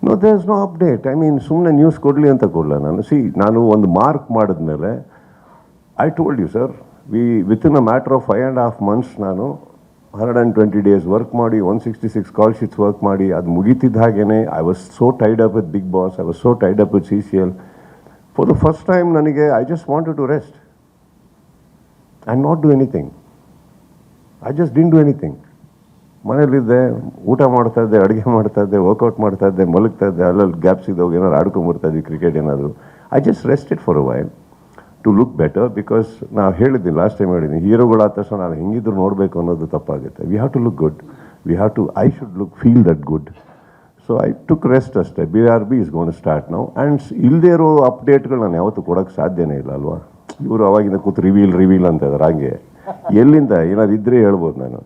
No there is no update. I mean ಸುಮ್ಮನೆ news ಕೊಡಲಿ ಅಂತ ಕೊಡಲ ನಾನು. ನಾನು ಒಂದು ಮಾರ್ಕ್ ಮಾಡಿದ್ಮೇಲೆ I told you sir, within a matter of 5.5 months ನಾನು 120 days ವರ್ಕ್ ಮಾಡಿ 166 ಕಾಲ್ ಶೀಟ್ಸ್ ವರ್ಕ್ ಮಾಡಿ ಅದು ಮುಗೀತಿದ್ದ ಹಾಗೇ I was so tied up with big boss, I was so tied up with CCL. For the first time ನನಗೆ I just wanted to rest and not do anything. I just didn't do anything. ಮನೇಲಿದ್ದೆ, ಊಟ ಮಾಡ್ತಾಯಿದ್ದೆ, ಅಡುಗೆ ಮಾಡ್ತಾಯಿದ್ದೆ, workout ಮಾಡ್ತಾಯಿದ್ದೆ, ಮಲಗ್ತಾಯಿದ್ದೆ, ಅಲ್ಲಲ್ಲಿ gap ಸಿಗೋಗಿ ಏನಾದ್ರು ಆಡ್ಕೊಂಬರ್ತಾಯಿದ್ವಿ, ಕ್ರಿಕೆಟ್ ಏನಾದರೂ. I just rested for a while to look better. Because ನಾವು ಹೇಳಿದ್ದೀನಿ, ಲಾಸ್ಟ್ ಟೈಮ್ ಹೇಳಿದ್ದೀನಿ, ಹೀರೋಗಳಾದ ತಕ್ಷಣ ನಾನು ಹೆಂಗಿದ್ರು ನೋಡಬೇಕು ಅನ್ನೋದು ತಪ್ಪಾಗುತ್ತೆ. We have to look good, I should feel that good. So I took rest ಅಷ್ಟೇ. BRB ಇಸ್ ಗೋನ್ ಸ್ಟಾರ್ಟ್ ನಾವು. ಆ್ಯಂಡ್ ಇಲ್ಲದೇ ಇರೋ ಅಪ್ಡೇಟ್ಗಳು ನಾನು ಯಾವತ್ತೂ ಕೊಡೋಕ್ಕೆ ಸಾಧ್ಯನೇ ಇಲ್ಲ ಅಲ್ವಾ. ಇವರು ಅವಾಗಿಂದ ಕೂತು ರಿವೀಲ್ ಅಂತ ಇದ್ದಾರೆ. ಹಾಗೆ ಎಲ್ಲಿಂದ ಏನಾದ್ರು ಇದ್ದರೆ ಹೇಳ್ಬೋದು, ನಾನು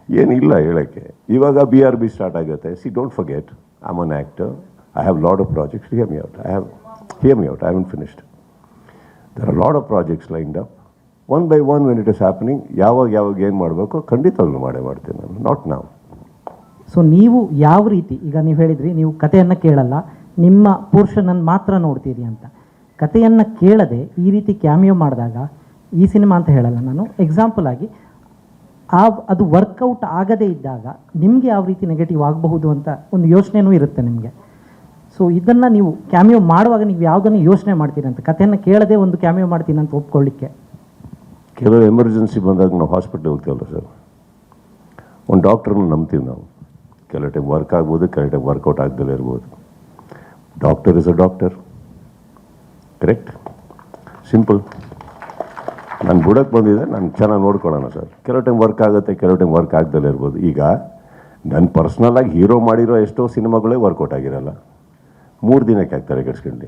ಏನಿಲ್ಲ ಹೇಳೋಕ್ಕೆ. ಇವಾಗ BRB ಸ್ಟಾರ್ಟ್ ಆಗುತ್ತೆ. Don't forget, I am an actor, I have lot of projects. Here me out, I haven finished. There are a lot of projects lined up. One by one when it is happening, ಯಾವಾಗ ಏನು ಮಾಡಬೇಕು ಖಂಡಿತವಾಗ್ಲೂ ಮಾಡ್ತೀನಿ ನಾನು, not ನಾವು. So ನೀವು ಯಾವ ರೀತಿ, ಈಗ ನೀವು ಹೇಳಿದ್ರಿ ನೀವು ಕಥೆಯನ್ನು ಕೇಳಲ್ಲ, ನಿಮ್ಮ ಪೋರ್ಷನನ್ನು ಮಾತ್ರ ನೋಡ್ತೀರಿ ಅಂತ. ಕಥೆಯನ್ನು ಕೇಳದೆ ಈ ರೀತಿ ಕ್ಯಾಮಿಯೋ ಮಾಡಿದಾಗ, ಈ ಸಿನಿಮಾ ಅಂತ ಹೇಳಲ್ಲ ನಾನು, ಎಕ್ಸಾಂಪಲ್ ಆಗಿ ಅದು ವರ್ಕೌಟ್ ಆಗದೇ ಇದ್ದಾಗ ನಿಮಗೆ ಯಾವ ರೀತಿ ನೆಗೆಟಿವ್ ಆಗಬಹುದು ಅಂತ ಒಂದು ಯೋಚನೆಯೂ ಇರುತ್ತೆ ನಿಮಗೆ. ಸೊ ಇದನ್ನು ನೀವು ಕ್ಯಾಮಿಯೋ ಮಾಡುವಾಗ ನೀವು ಯಾವುದನ್ನು ಯೋಚನೆ ಮಾಡ್ತೀರಿ ಅಂತ, ಕಥೆಯನ್ನು ಕೇಳದೆ ಒಂದು ಕ್ಯಾಮಿಯೋ ಮಾಡ್ತೀನಿ ಅಂತ ಒಪ್ಕೊಳ್ಳಿಕ್ಕೆ? ಕೆಲವು ಎಮರ್ಜೆನ್ಸಿ ಬಂದಾಗ ನಾವು ಹಾಸ್ಪಿಟ್ಲಿಗೆ ಹೋಗ್ತೀವಲ್ಲ ಸರ್, ಒಂದು ಡಾಕ್ಟ್ರನ್ನ ನಂಬ್ತೀವಿ ನಾವು. ಕೆಲವು ಟೈಮ್ ವರ್ಕ್ ಆಗ್ಬೋದು, ಕೆಲವು ಟೈಮ್ ವರ್ಕೌಟ್ ಆಗದಲ್ಲೇ ಇರ್ಬೋದು. Doctor is a doctor, correct, simple. ನಾನು ಬುಡಕ್ಕೆ ಬಂದಿದ್ದೆ, ನಾನು ಚೆನ್ನಾಗಿ ನೋಡ್ಕೊಳ್ಳೋಣ ಸರ್. ಕೆಲವು ಟೈಮ್ ವರ್ಕ್ ಆಗುತ್ತೆ, ಕೆಲವು ಟೈಮ್ ವರ್ಕ್ ಆಗದಲ್ಲೇ ಇರ್ಬೋದು. ಈಗ ನನ್ನ ಪರ್ಸ್ನಲಾಗಿ ಹೀರೋ ಮಾಡಿರೋ ಎಷ್ಟೋ ಸಿನಿಮಾಗಳೇ ವರ್ಕೌಟ್ ಆಗಿರಲ್ಲ. 3 ದಿನಕ್ಕೆ ಆಗ್ತಾರೆ ಕೆಡ್ಸ್ಕೊಂಡು.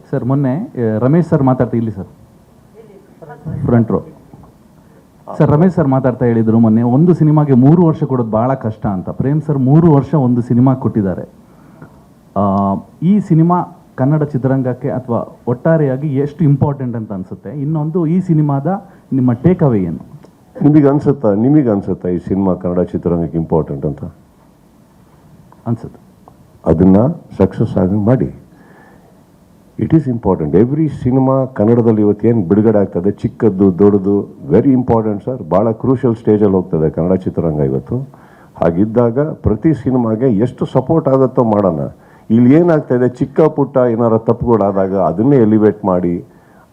ಸರ್ ಮೊನ್ನೆ ರಮೇಶ್ ಸರ್ ಮಾತಾಡ್ತಾ, ಇಲ್ಲಿ sir front row sir, Ramesh sir ಮಾತಾಡ್ತಾ ಹೇಳಿದರು ಮೊನ್ನೆ, ಒಂದು ಸಿನಿಮಾಗೆ 3 ವರ್ಷ ಕೊಡೋದು ಭಾಳ ಕಷ್ಟ ಅಂತ. ಪ್ರೇಮ್ ಸರ್ 3 ವರ್ಷ ಒಂದು ಸಿನಿಮಾ ಕೊಟ್ಟಿದ್ದಾರೆ. ಈ ಸಿನಿಮಾ ಕನ್ನಡ ಚಿತ್ರರಂಗಕ್ಕೆ ಅಥವಾ ಒಟ್ಟಾರೆಯಾಗಿ ಎಷ್ಟು ಇಂಪಾರ್ಟೆಂಟ್ ಅಂತ ಅನಿಸುತ್ತೆ? ಇನ್ನೊಂದು, ಈ ಸಿನಿಮಾದ ನಿಮ್ಮ ಟೇಕ್ ಅವೇ ಏನು? ನಿಮಗೆ ಅನ್ಸುತ್ತಾ ಈ ಸಿನಿಮಾ ಕನ್ನಡ ಚಿತ್ರರಂಗಕ್ಕೆ ಇಂಪಾರ್ಟೆಂಟ್ ಅಂತ ಅನ್ಸುತ್ತೆ? ಅದನ್ನು ಸಕ್ಸಸ್ ಆಗಿ ಮಾಡಿ. It is important. Every cinema ಕನ್ನಡದಲ್ಲಿ ಇವತ್ತು ಏನು ಬಿಡುಗಡೆ ಆಗ್ತದೆ, ಚಿಕ್ಕದ್ದು ದೊಡ್ಡದು, ವೆರಿ ಇಂಪಾರ್ಟೆಂಟ್ ಸರ್. ಭಾಳ ಕ್ರೂಷಿಯಲ್ ಸ್ಟೇಜಲ್ಲಿ ಹೋಗ್ತದೆ ಕನ್ನಡ ಚಿತ್ರರಂಗ ಇವತ್ತು. ಹಾಗಿದ್ದಾಗ ಪ್ರತಿ ಸಿನಿಮಾಗೆ ಎಷ್ಟು ಸಪೋರ್ಟ್ ಆಗುತ್ತೋ ಮಾಡೋಣ. ಇಲ್ಲಿ ಏನಾಗ್ತಾಯಿದೆ, ಚಿಕ್ಕ ಪುಟ್ಟ ಏನಾರ ತಪ್ಪುಗಳಾದಾಗ ಅದನ್ನೇ ಎಲಿವೇಟ್ ಮಾಡಿ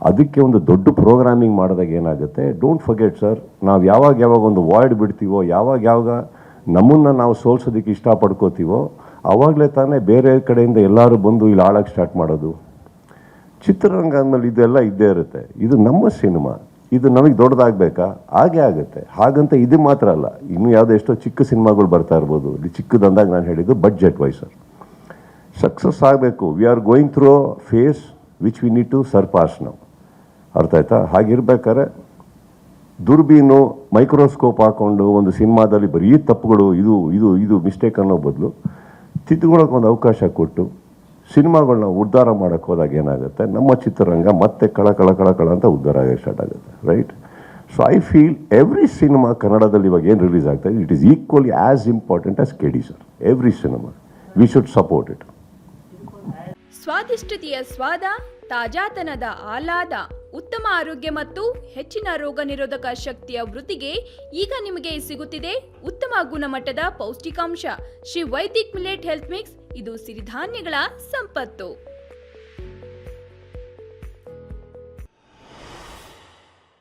ಅದಕ್ಕೆ ಒಂದು ದೊಡ್ಡ ಪ್ರೋಗ್ರಾಮಿಂಗ್ ಮಾಡಿದಾಗ ಏನಾಗುತ್ತೆ, ಡೋಂಟ್ ಫರ್ಗೆಟ್ ಸರ್, ನಾವು ಯಾವಾಗ ಒಂದು ವಾಯ್ಡ್ ಬಿಡ್ತೀವೋ, ಯಾವಾಗ ನಮ್ಮನ್ನು ನಾವು ಸೋಲ್ಸೋದಕ್ಕೆ ಇಷ್ಟಪಡ್ಕೋತೀವೋ ಆವಾಗಲೇ ತಾನೇ ಬೇರೆ ಕಡೆಯಿಂದ ಎಲ್ಲರೂ ಬಂದು ಇಲ್ಲಿ ಆಳಕ್ಕೆ ಸ್ಟಾರ್ಟ್ ಮಾಡೋದು. ಚಿತ್ರರಂಗ ಅಂದಮೇಲೆ ಇದೆಲ್ಲ ಇದ್ದೇ ಇರುತ್ತೆ. ಇದು ನಮ್ಮ ಸಿನಿಮಾ, ಇದು ನಮಗೆ ದೊಡ್ಡದಾಗಬೇಕಾ? ಹಾಗೇ ಆಗುತ್ತೆ. ಹಾಗಂತ ಇದು ಮಾತ್ರ ಅಲ್ಲ, ಇನ್ನೂ ಯಾವುದೋ ಎಷ್ಟೋ ಚಿಕ್ಕ ಸಿನಿಮಾಗಳು ಬರ್ತಾ ಇರ್ಬೋದು. ಇಲ್ಲಿ ಚಿಕ್ಕದಂದಾಗ ನಾನು ಹೇಳಿದ್ದು ಬಡ್ಜೆಟ್ ವೈಸ್ ಸರ್. ಸಕ್ಸಸ್ ಆಗಬೇಕು. We are going through a phase which we need to surpass ನಾವು. ಅರ್ಥ ಆಯ್ತಾ? ಹಾಗಿರ್ಬೇಕಾದ್ರೆ ದುರ್ಬೀನು ಮೈಕ್ರೋಸ್ಕೋಪ್ ಹಾಕ್ಕೊಂಡು ಒಂದು ಸಿನಿಮಾದಲ್ಲಿ ಬರೀ ತಪ್ಪುಗಳು, ಇದು ಮಿಸ್ಟೇಕ್ ಅನ್ನೋ ಬದಲು ತಿದ್ದುಕೊಳ್ಳೋಕೆ ಒಂದು ಅವಕಾಶ ಕೊಟ್ಟು ಸಿನಿಮಾಗಳನ್ನ ಉದ್ಧಾರ ಮಾಡೋಕ್ಕೆ ಹೋದಾಗ ಏನಾಗುತ್ತೆ, ನಮ್ಮ ಚಿತ್ರರಂಗ ಮತ್ತೆ ಕಳ ಅಂತ ಉದ್ಧಾರ ಆಗೋಕ್ಕೆ ಸ್ಟಾರ್ಟ್ ಆಗುತ್ತೆ. Right? So I feel every cinema ಕನ್ನಡದಲ್ಲಿ ಇವಾಗ ಏನು ರಿಲೀಸ್ ಆಗ್ತಾಯಿದೆ, it is equally as important as KD sir. Every cinema we should support it. ಸ್ವಾದಿಷ್ಟತೆಯ ಸ್ವಾದ, ತಾಜಾತನದ ಆಹ್ಲಾದ, ಉತ್ತಮ ಆರೋಗ್ಯ ಮತ್ತು ಹೆಚ್ಚಿನ ರೋಗ ನಿರೋಧಕ ಶಕ್ತಿಯ ವೃದ್ಧಿಗೆ ಈಗ ನಿಮಗೆ ಸಿಗುತ್ತಿದೆ ಉತ್ತಮ ಗುಣಮಟ್ಟದ ಪೌಷ್ಟಿಕಾಂಶ. Shri Vaidik millet health mix, ಇದು ಸಿರಿಧಾನ್ಯಗಳ ಸಂಪತ್ತು.